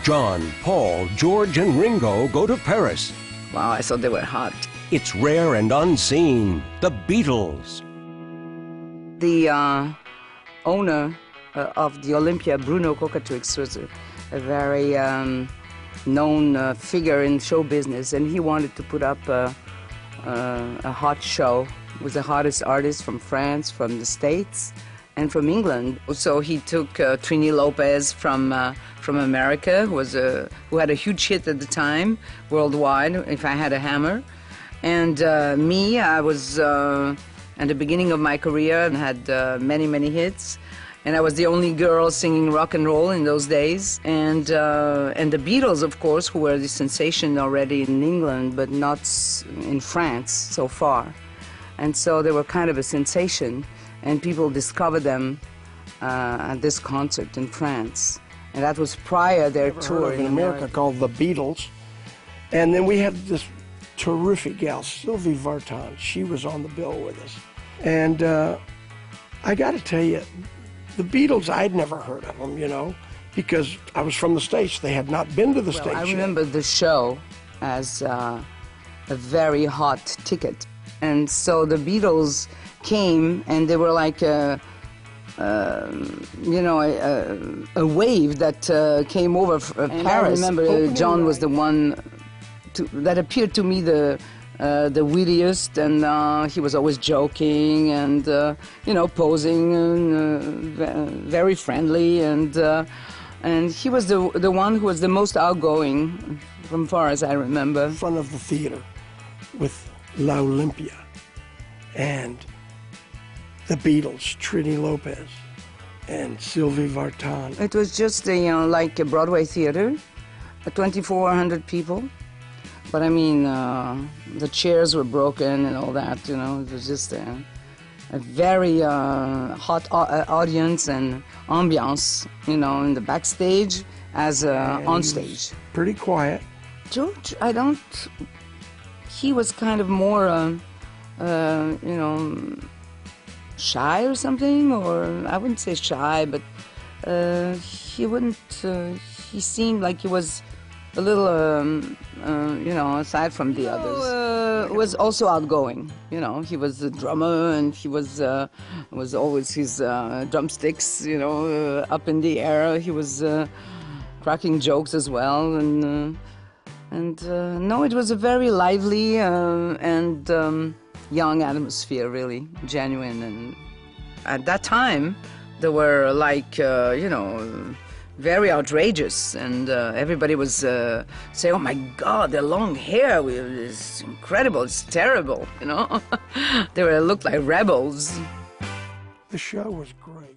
John, Paul, George, and Ringo go to Paris. Wow, I thought they were hot. It's rare and unseen. The Beatles. The owner of the Olympia, Bruno Cocatrix, was a very known figure in show business, and he wanted to put up a hot show with the hottest artists from France, from the States, and from England. So he took Trini Lopez from America, who had a huge hit at the time, worldwide, If I Had a Hammer. And me, I was at the beginning of my career and had many, many hits. And I was the only girl singing rock and roll in those days. And the Beatles, of course, who were the sensation already in England, but not in France so far. And so they were kind of a sensation, and people discovered them at this concert in France. And that was prior their tour in America called the Beatles. And then we had this terrific gal, Sylvie Vartan. She was on the bill with us. And I got to tell you, the Beatles, I'd never heard of them, you know, because I was from the States. They had not been to the States I remember the show as a very hot ticket. And so the Beatles came, and they were like a wave that came over Paris. I remember John was the one that appeared to me the wittiest, and he was always joking and posing and very friendly, and he was the one who was the most outgoing, from far as I remember. In front of the theater with La Olympia and the Beatles, Trini Lopez and Sylvie Vartan. It was just like a Broadway theater, 2,400 people. But I mean, the chairs were broken and all that, you know. It was just a very hot audience and ambiance, you know, in the backstage as on stage. Pretty quiet. George, he was kind of more, shy or something, or I wouldn't say shy, but he seemed like he was a little, aside from the others. Was also outgoing, you know. He was the drummer, and he was always his drumsticks, up in the air. He was cracking jokes as well, and no, it was a very lively and young atmosphere, really, genuine. And at that time, they were like, very outrageous, and everybody was saying, "Oh my God, their long hair is incredible! It's terrible!" You know, they looked like rebels. The show was great.